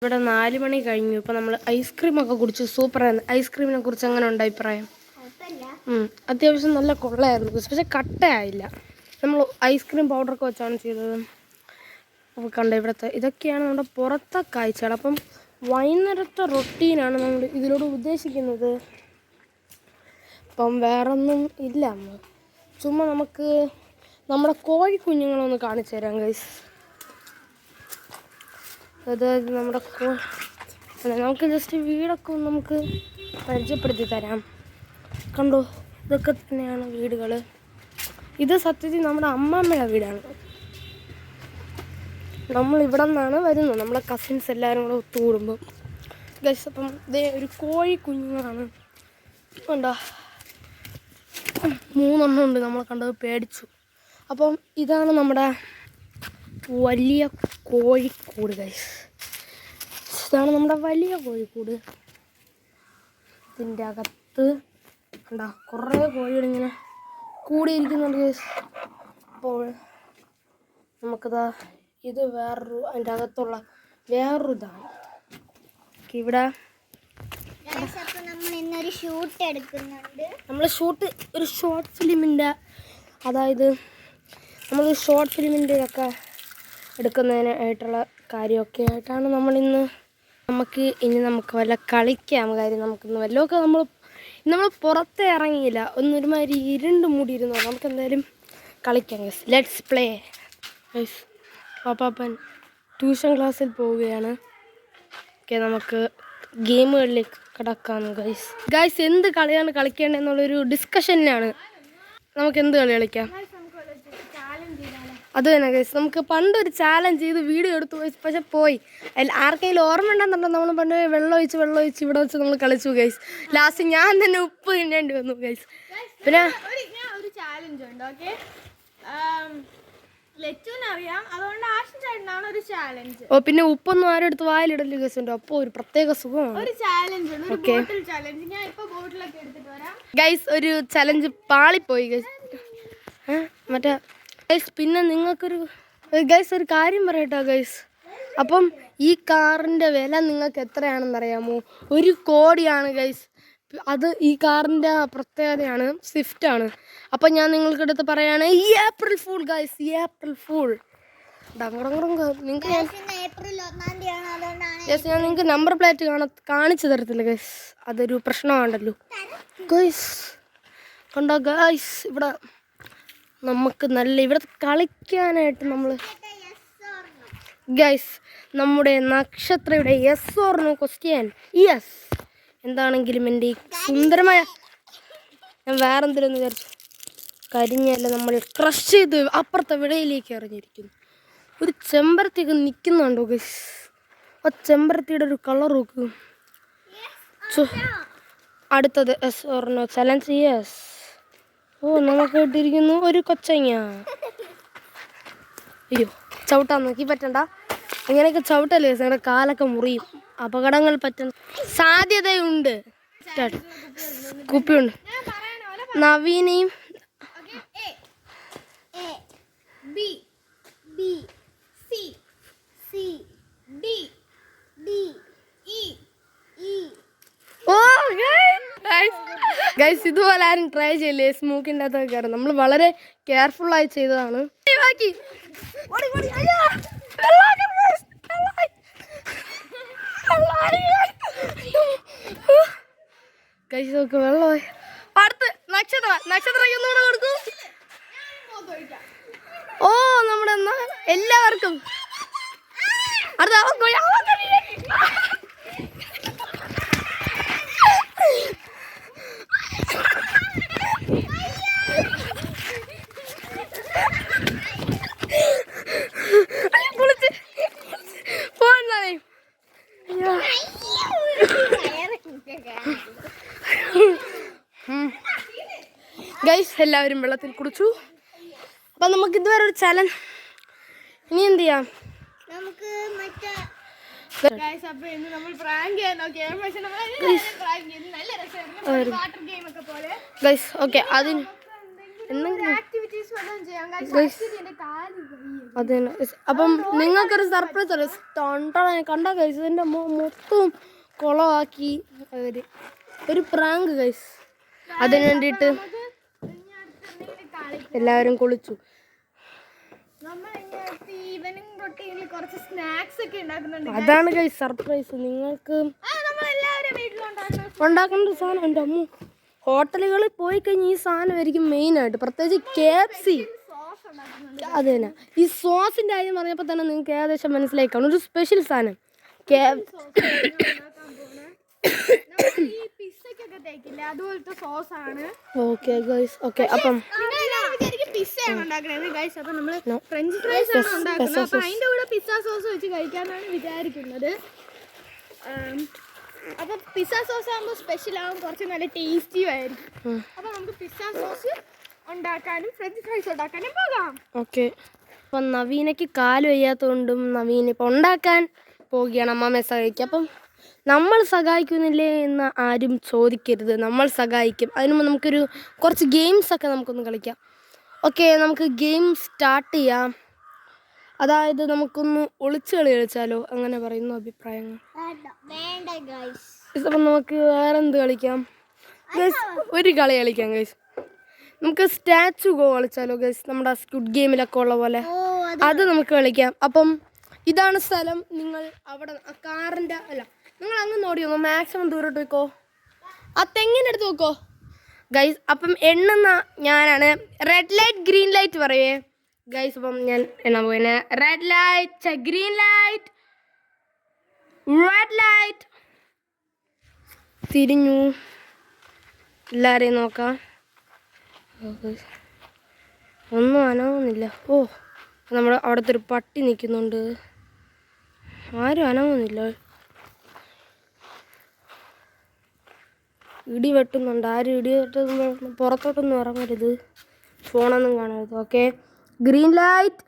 ഇവിടെ 4 മണി കഴിഞ്ഞു. ഇപ്പം നമ്മൾ ഐസ്ക്രീമൊക്കെ കുടിച്ചു. സൂപ്പറായിരുന്നു. ഐസ്ക്രീമിനെ കുറിച്ച് എങ്ങനെ ഉണ്ട് അഭിപ്രായം? അത്യാവശ്യം നല്ല കൊള്ളയായിരുന്നു, പക്ഷെ കട്ടയായില്ല. നമ്മൾ ഐസ്ക്രീം പൗഡറൊക്കെ വെച്ചാണ് ചെയ്തത്. അപ്പോൾ കണ്ട ഇവിടുത്തെ ഇതൊക്കെയാണ് നമ്മുടെ പുറത്തെ കാഴ്ചകൾ. അപ്പം വൈകുന്നേരത്തെ റൊട്ടീനാണ് നമ്മൾ ഇതിലൂടെ ഉദ്ദേശിക്കുന്നത്. അപ്പം വേറൊന്നും ഇല്ല. ചുമ്മാ നമുക്ക് നമ്മുടെ കോഴിക്കുഞ്ഞുങ്ങളൊന്ന് കാണിച്ചു തരാം ഗൈസ്. അതായത് നമ്മുടെ നമുക്ക് ജസ്റ്റ് വീടൊക്കെ ഒന്ന് നമുക്ക് പരിചയപ്പെടുത്തി തരാം. കണ്ടോ, ഇതൊക്കെ തന്നെയാണ് വീടുകൾ. ഇത് സത്യത്തിൽ നമ്മുടെ അമ്മമ്മയുടെ വീടാണ്. നമ്മൾ ഇവിടെ നിന്നാണ് വരുന്നത്, നമ്മളെ കസിൻസ് എല്ലാവരും കൂടെ ഒത്തുകൂടുമ്പം ഗൈസ്. അപ്പം ഇതേ ഒരു കോഴി കുഞ്ഞുങ്ങളാണ്. കണ്ടോ, 3 എണ്ണം ഉണ്ട്. നമ്മൾ കണ്ടത് പേടിച്ചു. അപ്പം ഇതാണ് നമ്മുടെ വലിയ കോഴിക്കൂട് ഗൈസ്. ഇതാണ് നമ്മുടെ വലിയ കോഴിക്കൂട്. ഇതിൻ്റെ അകത്ത് കണ്ടോ കുറേ കോഴികളിങ്ങനെ കൂടിയിരിക്കുന്നുണ്ട് ഗൈസ്. അപ്പോൾ നമുക്കിതാ ഇത് അതിൻ്റെ അകത്തുള്ള വേറൊരു ഇതാണ്. ഇവിടെ നമ്മൾ ഒരു ഷോർട്ട് ഫിലിമിൻ്റെ, അതായത് നമ്മൾ ഷോർട്ട് ഫിലിമിൻ്റെ ഒക്കെ എടുക്കുന്നതിനായിട്ടുള്ള കാര്യമൊക്കെ ആയിട്ടാണ് നമുക്ക് വല്ല കളിക്കാം. കാര്യം നമുക്കിന്ന് വല്ലതൊക്കെ നമ്മൾ പുറത്തേ ഇറങ്ങിയില്ല, ഒരുമാതിരി ഇരുണ്ട് മൂടിയിരുന്നു. നമുക്ക് എന്തായാലും കളിക്കാം ഗൈസ്. Let's play guys. പാപ്പാപ്പൻ ട്യൂഷൻ ക്ലാസ്സിൽ പോവുകയാണ്. ഓക്കെ, നമുക്ക് ഗെയിമുകളിലേക്ക് കിടക്കാം ഗൈസ്. എന്ത് കളിയാണ് കളിക്കേണ്ടതെന്നുള്ളൊരു ഡിസ്കഷനിലാണ്. നമുക്ക് എന്ത് കളി കളിക്കാം? അത് തന്നെ ഗൈസ്. നമുക്ക് പണ്ടൊരു ചാലഞ്ച് ചെയ്ത് വീഡിയോ എടുത്തു പക്ഷെ പോയി. ആർക്കെങ്കിലും ഓർമ്മ ഉണ്ടെന്നുണ്ടോ, നമ്മൾ പണ്ട് വെള്ളം ഒഴിച്ച് ഇവിടെ വെച്ച് നമ്മൾ കളിച്ചു ഗൈസ്. ലാസ്റ്റ് ഞാൻ തന്നെ ഉപ്പ് തിന്നേണ്ടി വന്നു ഗൈസ്. പിന്നെ ഒരു ചാലഞ്ച് ഉണ്ട്. ഓക്കെ, ലച്ചുവിനറിയാം, അതുകൊണ്ട് ആശൻ ചേട്ടനാണ് ഒരു ചാലഞ്ച്. പിന്നെ ഉപ്പൊന്നും ആരും എടുത്ത് വായിലിടല് ഗൈസ് ഉണ്ട്. അപ്പോൾ ഒരു പ്രത്യേക സുഖമാണ്. ഒരു ചാലഞ്ച് ഉണ്ട്, ഒരു ബോട്ടിൽ ചാലഞ്ച്. ഞാൻ ഇപ്പൊ ബോട്ടിലൊക്കെ എടുത്തിട്ട് വരാം ഗൈസ്. ഒരു ചലഞ്ച് പാളിപ്പോയി ഗൈസ്. മറ്റേ ഗൈസ്, പിന്നെ ഒരു കാര്യം പറയട്ടോ ഗൈസ്. അപ്പം ഈ കാറിൻ്റെ വില നിങ്ങൾക്ക് എത്രയാണെന്നറിയാമോ? 1 കോടിയാണ് ഗൈസ്. അത് ഈ കാറിൻ്റെ പ്രത്യേകതയാണ്, സ്വിഫ്റ്റാണ്. അപ്പം ഞാൻ നിങ്ങൾക്കടുത്ത് പറയാണ്, ഈ ഏപ്രിൽ ഫൂൾ ഗൈസ്, ഈ ഏപ്രിൽ ഫൂൾ. നിങ്ങൾക്ക് ഞാൻ നിങ്ങൾക്ക് നമ്പർ പ്ലേറ്റ് കാണിച്ചു തരത്തില്ല ഗൈസ്. അതൊരു പ്രശ്നമാണല്ലോ ഗൈസ്. കണ്ടോ ഗൈസ്, ഇവിടെ നമുക്ക് ഇവിടെ കളിക്കാനായിട്ട് നമ്മൾ ഗൈസ് നമ്മുടെ നക്ഷത്രയുടെ yes or no question. Yes. എന്താണെങ്കിലും എൻ്റെ സുന്ദരമായ, ഞാൻ വേറെന്തെങ്കിലും വിചാരിച്ചു, കരിഞ്ഞല്ല നമ്മൾ ക്രഷ് ചെയ്ത് അപ്പുറത്തെ വിടയിലേക്ക് എറിഞ്ഞിരിക്കുന്നു. ഒരു ചെമ്പരത്തിയൊക്കെ നിൽക്കുന്നുണ്ടോ ഗൈസ്? ആ ചെമ്പരത്തിയുടെ ഒരു കളർ നോക്ക്. അടുത്തത് yes or no challenge. Yes. നമുക്ക് ഇട്ടിരിക്കുന്നു ഒരു കൊച്ചങ്ങ. അയ്യോ, ചവിട്ടാൻ നോക്കി പറ്റണ്ട. ഇങ്ങനെയൊക്കെ ചവിട്ടല്ലേ നിങ്ങളുടെ കാലൊക്കെ മുറിയും. അപകടങ്ങൾ പറ്റാൻ സാധ്യതയുണ്ട്. കുപ്പിയുണ്ട്. നവീനയും ഗൈസ്, ഇതുപോലെ ആരും ട്രൈ ചെയ്യില്ലേ സ്മൂക്കിൻ്റെ അകത്തൊക്കെ കയറും. നമ്മൾ വളരെ കെയർഫുള്ളായി ചെയ്തതാണ്. ഗൈസ് നോക്ക്, വെള്ളമായി. അടുത്ത് നക്ഷത്രയ്ക്ക് ഒന്നുകൂടെ കൊടുക്കും. ഓ, നമ്മുടെ എല്ലാവർക്കും അടുത്ത ഗൈസ്, എല്ലാവരും വെള്ളത്തിൽ കുടിച്ചു. അപ്പം നമുക്ക് ഇതുവരെ ഒരു ചലഞ്ച്. ഇനി എന്ത് ചെയ്യാം? ഗൈസ് ഓക്കെ, അതിന് ആക്ടിവിറ്റീസ് വല്ലതും ചെയ്യാം guys. actually എന്റെ കാല് വയ്യ. അത് തന്നെ guys. അപ്പം നിങ്ങൾക്കൊരു സർപ്രൈസ് അറിയാം കണ്ട കൈസ് ഇതിൻ്റെ മൊത്തം കുളമാക്കി അവര് ഒരു പ്രാങ്ക് കൈസ്. അതിന് വേണ്ടിയിട്ട് നമുക്ക് ഇനി അടുത്ത് എന്തെങ്കിലും കളിക്കാം. എല്ലാവരും കുളിച്ചു. നമ്മൾ ഇനി അടുത്ത് ഈവനിങ് റൊട്ടീനിൽ കുറച്ച് സ്നാക്സ് ഒക്കെ ഉണ്ടാക്കുന്നുണ്ട്. അതാണ് കൈസ് സർപ്രൈസ്. നിങ്ങൾക്ക് നമ്മളെല്ലാവരും വീട്ടിലുണ്ടാക്കണം. ഉണ്ടാക്കേണ്ട സാധനം എൻ്റെ അമ്മ ഹോട്ടലുകളിൽ പോയി കഴിഞ്ഞാൽ ഈ സാധനമായിരിക്കും മെയിനായിട്ട്, പ്രത്യേകിച്ച് KFC. സോസ് ഉണ്ടാക്കുന്നുണ്ട്. അത് തന്നെ ഈ സോസിൻ്റെ കാര്യം പറഞ്ഞപ്പോൾ തന്നെ നിങ്ങൾക്ക് ഏകദേശം മനസ്സിലായി കാണും. ഒരു സ്പെഷ്യൽ സാധനം ഈ പിസ്സക്കൊക്കെ തേക്കില്ല അതുപോലത്തെ സോസ് ആണ്. Okay guys. ഓക്കെ അപ്പം പിസ്സയാണ് ഉണ്ടാക്കുന്നത് ഗൈസ്. അപ്പൊ നമ്മള് ഫ്രഞ്ച് ഫ്രൈസ് ആണ് ഉണ്ടാക്കുന്നത്. അപ്പൊ അതിന്റെ കൂടെ പിസ്സ സോസ് വെച്ച് കഴിക്കാനാണ് വിചാരിക്കുന്നത്. അപ്പൊ പിസ്സ സോസ് ആകുമ്പോൾ സ്പെഷ്യൽ ആകും, കുറച്ച് നല്ല ടേസ്റ്റിയും ആയിരിക്കും. അപ്പൊ നമുക്ക് പിസ്സ സോസ് ഉണ്ടാക്കാനും ഫ്രഞ്ച് ഫ്രൈസ് ഉണ്ടാക്കാനും പോകാം. ഓക്കെ. അപ്പം നവീനയ്ക്ക് കാല് വയ്യാത്തതുകൊണ്ടും നവീൻ ഇപ്പം ഉണ്ടാക്കാൻ പോവുകയാണ് അമ്മമ്മയെ സഹായിക്കുക. അപ്പം നമ്മൾ സഹായിക്കുന്നില്ലേ എന്ന് ആരും ചോദിക്കരുത്, നമ്മൾ സഹായിക്കും. അതിന് മുമ്പ് നമുക്കൊരു കുറച്ച് ഗെയിംസൊക്കെ നമുക്കൊന്ന് കളിക്കാം. ഓക്കെ, നമുക്ക് ഗെയിം സ്റ്റാർട്ട് ചെയ്യാം. അതായത് നമുക്കൊന്ന് ഒളിച്ചു കളി കളിച്ചാലോ, അങ്ങനെ പറയുന്നു അഭിപ്രായങ്ങൾ. അപ്പം നമുക്ക് വേറെ എന്ത് കളിക്കാം ഗൈസ്? ഒരു കളി കളിക്കാം ഗൈസ്. നമുക്ക് സ്റ്റാച്ചു ഗോ കളിച്ചാലോ ഗൈസ്, നമ്മുടെ സ്ക്വിഡ് ഗെയിമിലൊക്കെ ഉള്ള പോലെ അത് നമുക്ക് കളിക്കാം. അപ്പം ഇതാണ് സ്ഥലം. നിങ്ങൾ അവിടെ ആ കാറിൻ്റെ അല്ല, നിങ്ങൾ അങ്ങ് നോടി നോക്കോ, മാക്സിമം ദൂരോട്ട് വെക്കോ, ആ തെങ്ങിൻ്റെ അടുത്ത് വെക്കോ ഗൈസ്. അപ്പം എണ്ണുന്ന ഞാനാണ്. റെഡ് ലൈറ്റ് ഗ്രീൻ ലൈറ്റ് പറയേ ഗൈസ്. അപ്പം ഞാൻ എണ്ണാൻ പോയിനെ. Red light, green light, red light. തിരിഞ്ഞു. എല്ലാവരെയും നോക്കാം. ഒന്നും അനങ്ങുന്നില്ല. ഓ, നമ്മുടെ അവിടുത്തെ ഒരു പട്ടി നിൽക്കുന്നുണ്ട്. ആരും അനങ്ങുന്നില്ല. ഇടി വെട്ടുന്നുണ്ട്. ആരും ഇടി വെട്ടുന്ന പുറത്തോട്ടൊന്നും ഇറങ്ങരുത്, ഫോണൊന്നും കാണരുത്. Okay, green light,